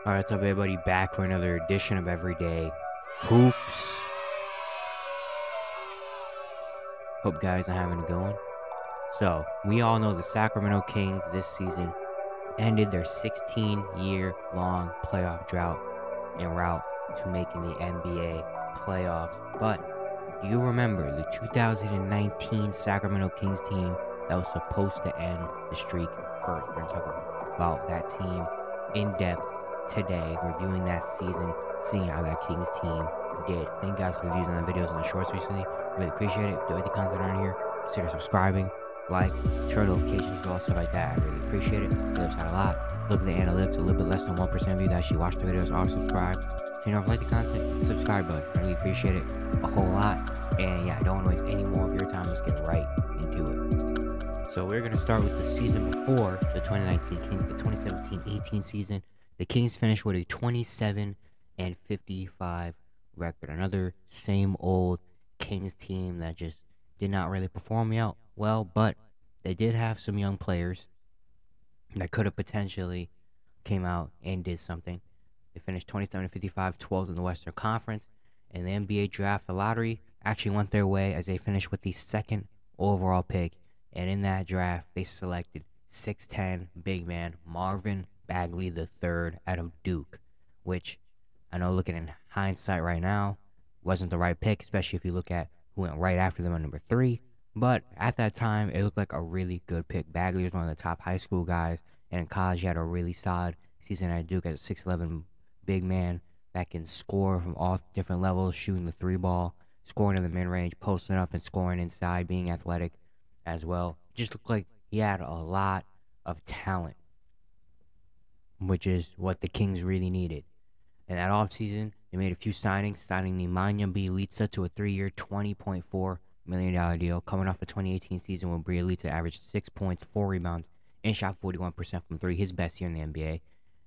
Alright, what's up everybody, back for another edition of Everyday Hoops. Hope guys are having a good one. So, we all know the Sacramento Kings this season ended their 16-year-long playoff drought en route to making the NBA playoffs. But, do you remember the 2019 Sacramento Kings team that was supposed to end the streak first? We're going to talk about that team in depth today, reviewing that season, seeing how that Kings team did. Thank you guys for the views on the videos and the shorts recently. Really appreciate it. If you like the content around here, consider subscribing, like, turn notifications, all stuff like that. I really appreciate it. It helps out a lot. Look at the analytics, a little bit less than 1% of you that actually watch the videos or subscribe. So, you know, if you like the content, subscribe button. I really appreciate it a whole lot. And yeah, I don't want to waste any more of your time. Let's get right into it. So we're going to start with the season before the 2019 Kings, the 2017-18 season. The Kings finished with a 27-55 record. Another same old Kings team that just did not really perform out well, but they did have some young players that could have potentially came out and did something. They finished 27-55, 12th in the Western Conference, and the NBA draft, the lottery, actually went their way as they finished with the second overall pick. And in that draft, they selected 6'10" big man Marvin Bagley III out of Duke, which I know looking in hindsight right now wasn't the right pick, especially if you look at who went right after them at number 3. But at that time, it looked like a really good pick. Bagley was one of the top high school guys, and in college, he had a really solid season at Duke as a 6'11" big man that can score from all different levels, shooting the 3-ball, scoring in the mid-range, posting up and scoring inside, being athletic as well. Just looked like he had a lot of talent, which is what the Kings really needed. In that offseason, they made a few signings, signing Nemanja Bjelica to a 3-year, $20.4 million deal, coming off the 2018 season when Bjelica averaged 6 points, 4 rebounds, and shot 41% from 3, his best year in the NBA.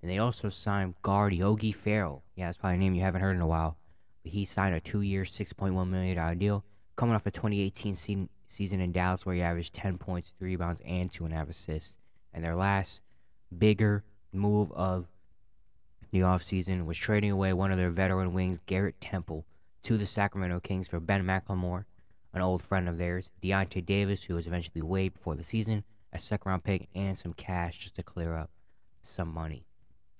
And they also signed guard Yogi Ferrell. Yeah, that's probably a name you haven't heard in a while. But he signed a 2-year, $6.1 million deal, coming off the 2018 season in Dallas where he averaged 10 points, 3 rebounds, and 2.5 assists. And their last bigger move of the offseason was trading away one of their veteran wings, Garrett Temple, to the Sacramento Kings for Ben McLemore, an old friend of theirs, Deontay Davis, who was eventually waived before the season, a second-round pick, and some cash just to clear up some money.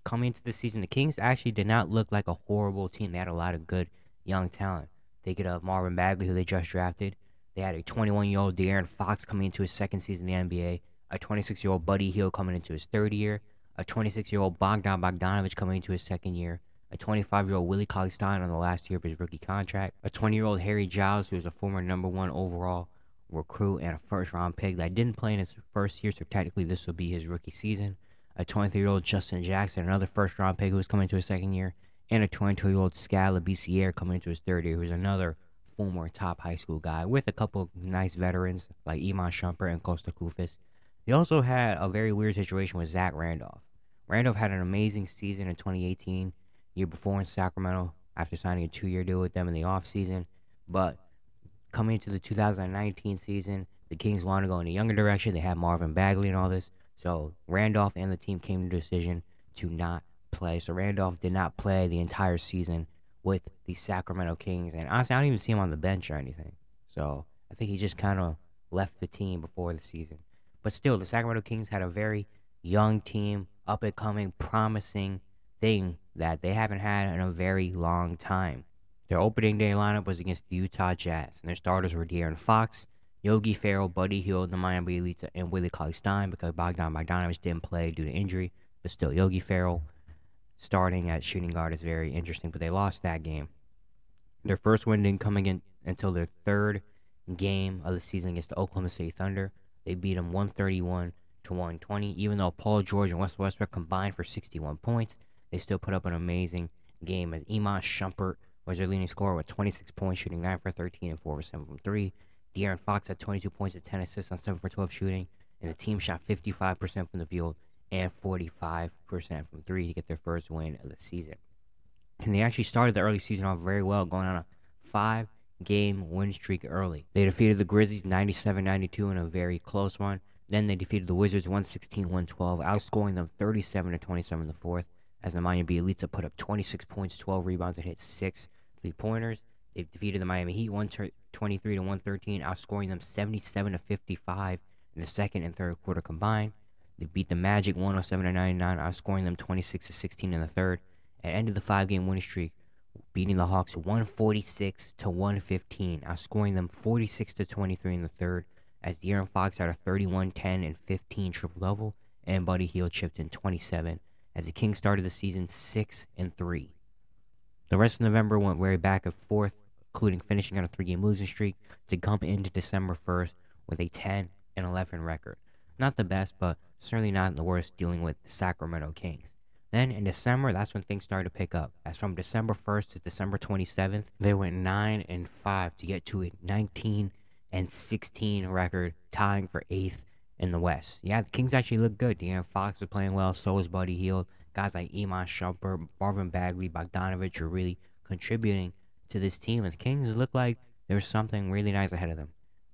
Coming into the season, the Kings actually did not look like a horrible team. They had a lot of good young talent. They could have Marvin Bagley, who they just drafted. They had a 21-year-old De'Aaron Fox coming into his second season in the NBA, a 26-year-old Buddy Hield coming into his third year, a 26-year-old Bogdan Bogdanovic coming into his second year, a 25-year-old Willie Cauley-Stein on the last year of his rookie contract, a 20-year-old Harry Giles, who was a former number 1 overall recruit and a first-round pick that didn't play in his first year, so technically this will be his rookie season, a 23-year-old Justin Jackson, another first-round pick who was coming into his second year, and a 22-year-old Skal Labissiere coming into his third year, who's another former top high school guy, with a couple of nice veterans like Iman Shumpert and Costa Koufis. They also had a very weird situation with Zach Randolph. Randolph had an amazing season in 2018, year before in Sacramento, after signing a 2-year deal with them in the offseason. But coming into the 2019 season, the Kings wanted to go in a younger direction. They had Marvin Bagley and all this. So Randolph and the team came to a decision to not play. So Randolph did not play the entire season with the Sacramento Kings. And honestly, I don't even see him on the bench or anything. So I think he just kind of left the team before the season. But still, the Sacramento Kings had a very young team, up-and-coming, promising thing that they haven't had in a very long time. Their opening day lineup was against the Utah Jazz, and their starters were De'Aaron Fox, Yogi Ferrell, Buddy Hield, Nemanja Bjelica, and Willie Cauley-Stein because Bogdan Bogdanovic didn't play due to injury. But still, Yogi Ferrell starting at shooting guard is very interesting, but they lost that game. Their first win didn't come again until their third game of the season against the Oklahoma City Thunder. They beat them 131-120. Even though Paul George and Russell Westbrook combined for 61 points, they still put up an amazing game as Iman Shumpert was their leading scorer with 26 points, shooting 9 for 13 and 4 for 7 from 3. De'Aaron Fox had 22 points and 10 assists on 7 for 12 shooting, and the team shot 55% from the field and 45% from 3 to get their first win of the season. And they actually started the early season off very well, going on a 5-game win streak early. They defeated the Grizzlies 97-92 in a very close one. Then they defeated the Wizards 116-112, outscoring them 37-27 in the fourth. as the Miami Elite put up 26 points, 12 rebounds, and hit 6 3-pointers. They defeated the Miami Heat 123 to 113, outscoring them 77 to 55 in the second and third quarter combined. They beat the Magic 107 to 99, outscoring them 26 to 16 in the third, and ended the 5-game winning streak, beating the Hawks 146 to 115, outscoring them 46 to 23 in the third, as De'Aaron Fox had a 31, 10, and 15 triple-double, and Buddy Hield chipped in 27, as the Kings started the season 6-3. The rest of November went very back and forth, including finishing on a 3-game losing streak to come into December 1st with a 10-11 record. Not the best, but certainly not the worst, dealing with the Sacramento Kings. Then in December, that's when things started to pick up. As from December 1st to December 27th, they went 9-5 to get to a 19-16 record, tying for 8th in the West. Yeah, the Kings actually looked good. De'Aaron Fox was playing well, so was Buddy Hield. Guys like Iman Shumpert, Marvin Bagley, Bogdanovich are really contributing to this team. And the Kings look like there's something really nice ahead of them.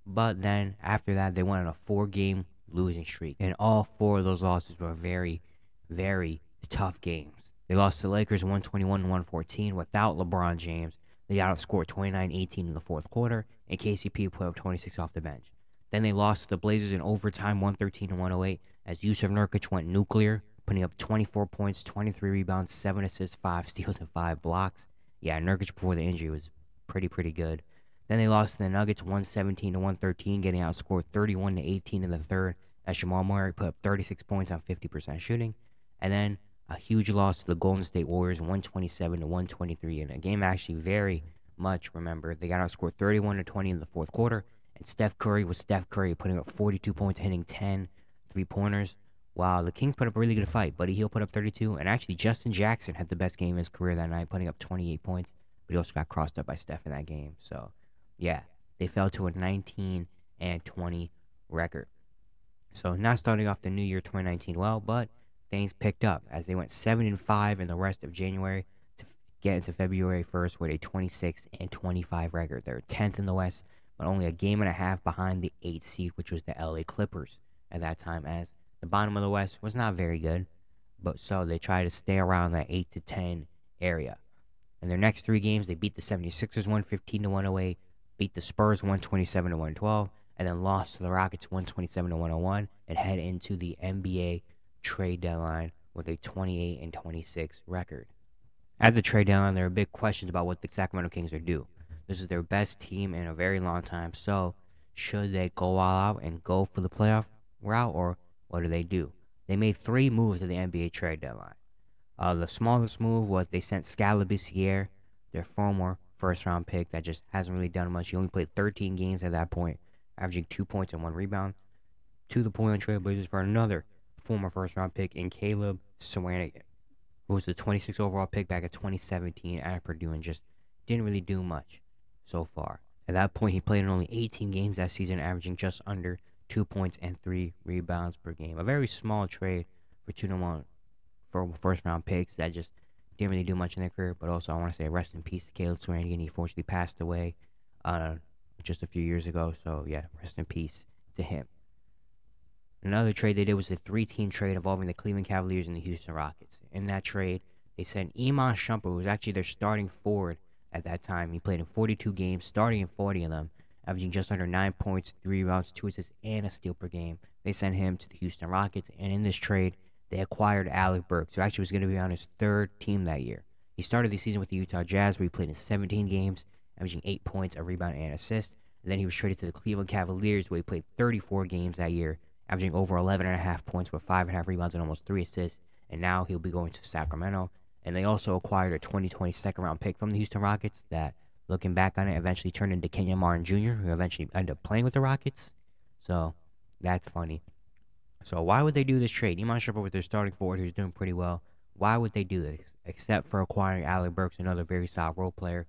But then after that, they went on a 4-game losing streak. And all 4 of those losses were very, very tough games. They lost to the Lakers 121-114 without LeBron James. They outscored 29-18 in the fourth quarter, and KCP put up 26 off the bench. Then they lost to the Blazers in overtime 113-108 as Yusuf Nurkic went nuclear, putting up 24 points, 23 rebounds, 7 assists, 5 steals, and 5 blocks. Yeah, Nurkic before the injury was pretty good. Then they lost to the Nuggets 117-113, getting outscored 31-18 in the third as Jamal Murray put up 36 points on 50% shooting. And then a huge loss to the Golden State Warriors 127-123 in a game actually very much remembered. They got outscored 31-20 in the fourth quarter, and Steph Curry was Steph Curry, putting up 42 points, hitting 10 3-pointers. Wow, the Kings put up a really good fight. Buddy Hield put up 32, and actually Justin Jackson had the best game of his career that night, putting up 28 points, but he also got crossed up by Steph in that game. So, yeah, they fell to a 19-20 record. So, not starting off the new year 2019 well, but things picked up as they went 7-5 in the rest of January to get into February 1st with a 26-25 record. They're 10th in the West, but only a game and a half behind the 8th seed, which was the LA Clippers at that time, as the bottom of the West was not very good, but so they tried to stay around that 8-10 area. In their next 3 games, they beat the 76ers 115-108, beat the Spurs 127-112, and then lost to the Rockets 127-101, and head into the NBA trade deadline with a 28-26 record. At the trade deadline, there are big questions about what the Sacramento Kings are due. This is their best team in a very long time, so should they go all out and go for the playoff route, or what do? They made 3 moves at the NBA trade deadline. The smallest move was they sent Scalabrine, their former first-round pick that just hasn't really done much. He only played 13 games at that point, averaging 2 points and 1 rebound, to the Portland Trail Blazers for another former first-round pick in Caleb Swanigan, who was the 26th overall pick back in 2017 at Purdue and just didn't really do much so far. At that point, he played in only 18 games that season, averaging just under 2 points and 3 rebounds per game. A very small trade for 2-1 for first-round picks that just didn't really do much in their career. But also, I want to say rest in peace to Caleb Swanigan. He fortunately passed away just a few years ago. So, yeah, rest in peace to him. Another trade they did was a 3-team trade involving the Cleveland Cavaliers and the Houston Rockets. In that trade, they sent Iman Shumpert, who was actually their starting forward at that time. He played in 42 games, starting in 40 of them, averaging just under 9 points, 3 rebounds, 2 assists, and a steal per game. They sent him to the Houston Rockets, and in this trade, they acquired Alec Burks, who actually was going to be on his 3rd team that year. He started the season with the Utah Jazz, where he played in 17 games, averaging 8 points, a rebound, and an assist. And then he was traded to the Cleveland Cavaliers, where he played 34 games that year, averaging over 11.5 points with 5.5 rebounds and almost 3 assists. And now he'll be going to Sacramento. And they also acquired a 2020 second-round pick from the Houston Rockets that, looking back on it, eventually turned into Kenyon Martin Jr., who eventually ended up playing with the Rockets. So, that's funny. So, why would they do this trade? Iman Shumpert with their starting forward, who's doing pretty well. Why would they do this? Except for acquiring Alec Burks, another very solid role player.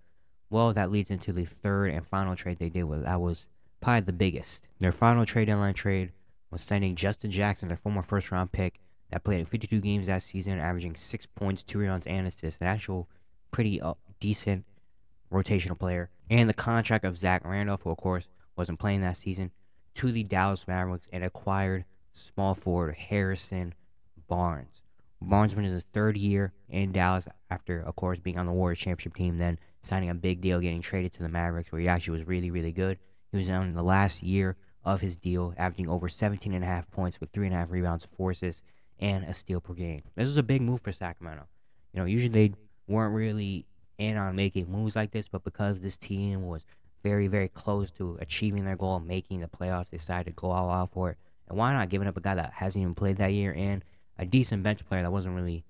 Well, that leads into the 3rd and final trade they did. That was probably the biggest. Their final trade deadline trade was sending Justin Jackson, their former first-round pick, that played in 52 games that season, averaging 6 points, 2 rebounds, and assists. An actual pretty decent rotational player. And the contract of Zach Randolph, who, of course, wasn't playing that season, to the Dallas Mavericks and acquired small forward Harrison Barnes. Barnes went his third year in Dallas after, of course, being on the Warriors championship team, then signing a big deal, getting traded to the Mavericks, where he actually was really, really good. He was in the last year of his deal, averaging over 17.5 points with 3.5 rebounds, 4 assists, and a steal per game. This is a big move for Sacramento. Usually they weren't really in on making moves like this, but because this team was very, very close to achieving their goal of making the playoffs, they decided to go all out for it. And why not giving up a guy that hasn't even played that year and a decent bench player that wasn't really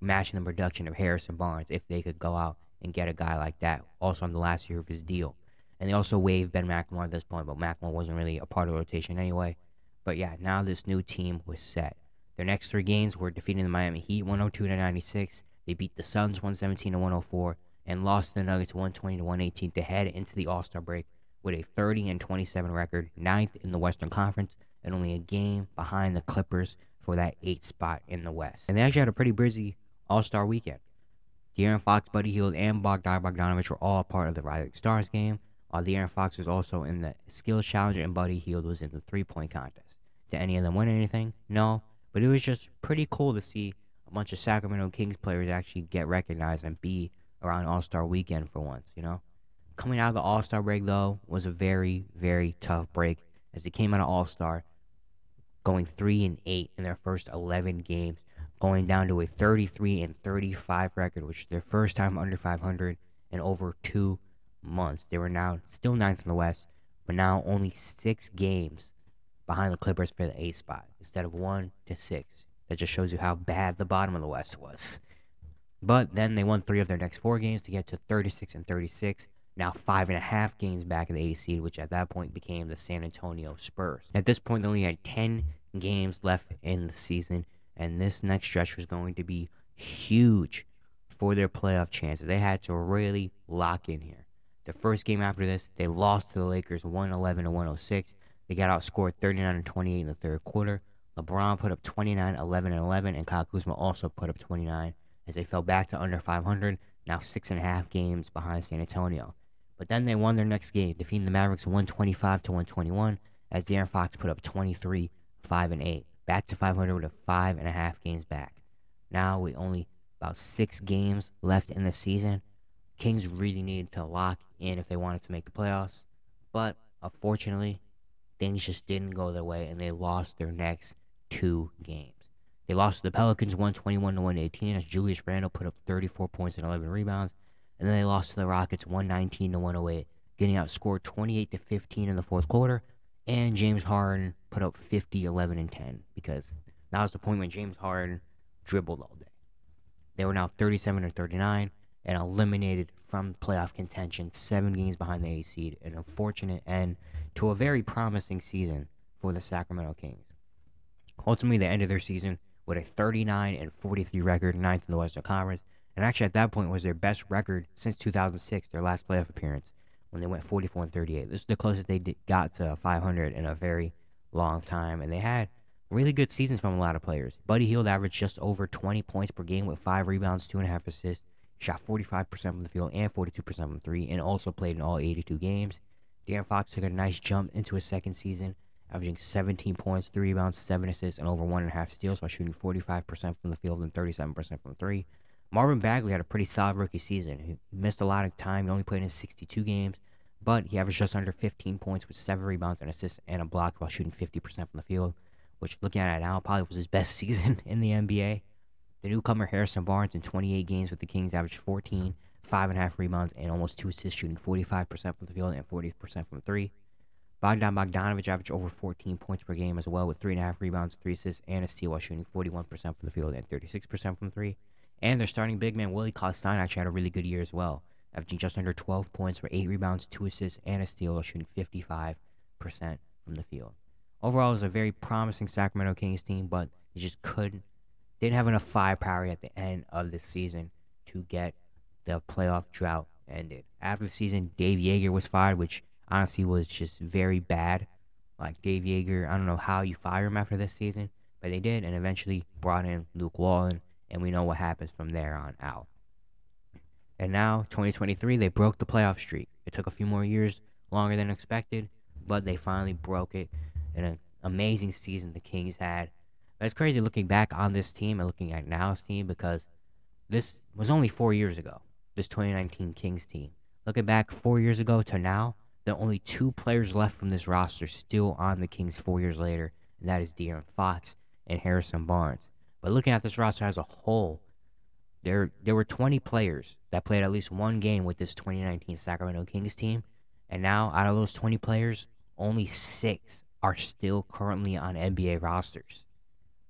matching the production of Harrison Barnes if they could go out and get a guy like that, also on the last year of his deal. And they also waived Ben McLemore at this point, but McLemore wasn't really a part of the rotation anyway. But yeah, now this new team was set. Their next 3 games were defeating the Miami Heat 102-96. They beat the Suns 117-104 and lost the Nuggets 120-118 to head into the All-Star break with a 30-27 record, 9th in the Western Conference, and only a game behind the Clippers for that 8th spot in the West. And they actually had a pretty busy All-Star weekend. De'Aaron Fox, Buddy Hield, and Bogdanovich were all part of the Rising Stars game, while De'Aaron Fox was also in the Skills Challenge and Buddy Hield was in the 3-point contest. Did any of them win anything? No, but it was just pretty cool to see a bunch of Sacramento Kings players actually get recognized and be around All-Star weekend for once, Coming out of the All-Star break, though, was a very, very tough break as they came out of All-Star going 3-8 in their first 11 games, going down to a 33-35 record, which is their first time under 500 in over 2 months. They were now still 9th in the West, but now only 6 games behind the Clippers for the 8th spot instead of 1 to 6. That just shows you how bad the bottom of the West was. But then they won 3 of their next 4 games to get to 36-36. Now 5.5 games back in the 8th seed, which at that point became the San Antonio Spurs. At this point, they only had 10 games left in the season, and this next stretch was going to be huge for their playoff chances. They had to really lock in here. The first game after this, they lost to the Lakers 111-106. They got outscored 39-28 in the third quarter. LeBron put up 29, 11, and 11, and Kyle Kuzma also put up 29 as they fell back to under 500, now 6.5 games behind San Antonio. But then they won their next game, defeating the Mavericks 125-121, as De'Aaron Fox put up 23, 5, and 8, back to 500 with 5.5 games back. Now with only about 6 games left in the season, Kings really needed to lock in if they wanted to make the playoffs. But unfortunately, things just didn't go their way, and they lost their next 2 games. They lost to the Pelicans 121-118 as Julius Randle put up 34 points and 11 rebounds. And then they lost to the Rockets 119-108, getting outscored 28-15 in the fourth quarter. And James Harden put up 50, 11, and 10 because that was the point when James Harden dribbled all day. They were now 37-39 and eliminated from playoff contention, 7 games behind the 8th seed. An unfortunate end to a very promising season for the Sacramento Kings. Ultimately, they ended their season with a 39-43 record, 9th in the Western Conference. And actually, at that point, was their best record since 2006, their last playoff appearance, when they went 44-38. This is the closest they got to 500 in a very long time. And they had really good seasons from a lot of players. Buddy Hield averaged just over 20 points per game with 5 rebounds, 2.5 assists, shot 45% from the field and 42% from 3, and also played in all 82 games. De'Aaron Fox took a nice jump into his second season, averaging 17 points, 3 rebounds, 7 assists, and over 1.5 steals while shooting 45% from the field and 37% from 3. Marvin Bagley had a pretty solid rookie season. He missed a lot of time. He only played in 62 games, but he averaged just under 15 points with 7 rebounds, an assist, and a block while shooting 50% from the field, which, looking at it now, probably was his best season in the NBA. The newcomer Harrison Barnes in 28 games with the Kings averaged 14, 5.5 rebounds, and almost 2 assists, shooting 45% from the field and 40% from 3. Bogdanovich averaged over 14 points per game as well with 3.5 rebounds, 3 assists, and a steal while shooting 41% from the field and 36% from 3. And their starting big man, Willie Cauley-Stein, actually had a really good year as well, averaging just under 12 points for 8 rebounds, 2 assists, and a steal while shooting 55% from the field. Overall, it was a very promising Sacramento Kings team, but they just didn't have enough firepower at the end of the season to get the playoff drought ended. After the season, Dave Joerger was fired, which honestly was just very bad. Like, Dave Joerger, I don't know how you fire him after this season, but they did, and eventually brought in Luke Walton, and we know what happens from there on out. And now, 2023, they broke the playoff streak. It took a few more years, longer than expected, but they finally broke it in an amazing season the Kings had. But it's crazy looking back on this team and looking at now's team because this was only 4 years ago. This 2019 Kings team. Looking back 4 years ago to now, there are only two players left from this roster still on the Kings 4 years later, and that is De'Aaron Fox and Harrison Barnes. But looking at this roster as a whole, there were 20 players that played at least one game with this 2019 Sacramento Kings team, and now out of those 20 players, only 6 are still currently on NBA rosters.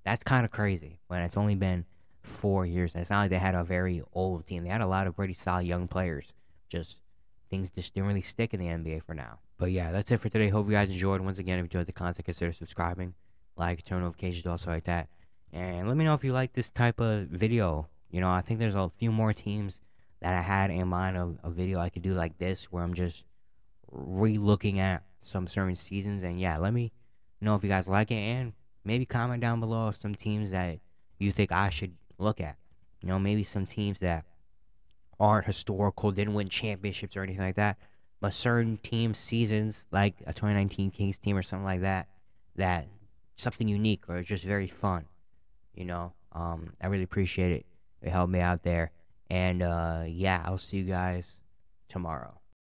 That's kind of crazy when it's only been 4 years. It's not like they had a very old team. They had a lot of pretty solid young players. Just things just didn't really stick in the NBA for now. But yeah, that's it for today. Hope you guys enjoyed. Once again, if you enjoyed the content, consider subscribing, like, turn notifications, also like that. And let me know if you like this type of video. You know, I think there's a few more teams that I had in mind of a video I could do like this, where I'm just re-looking at some certain seasons. And yeah, let me know if you guys like it, and maybe comment down below some teams that you think I should look at. You know, maybe some teams that aren't historical, didn't win championships or anything like that, but certain teams, seasons, like a 2019 Kings team or something like that, that something unique or just very fun. You know, I really appreciate it. It helped me out there. And yeah, I'll see you guys tomorrow.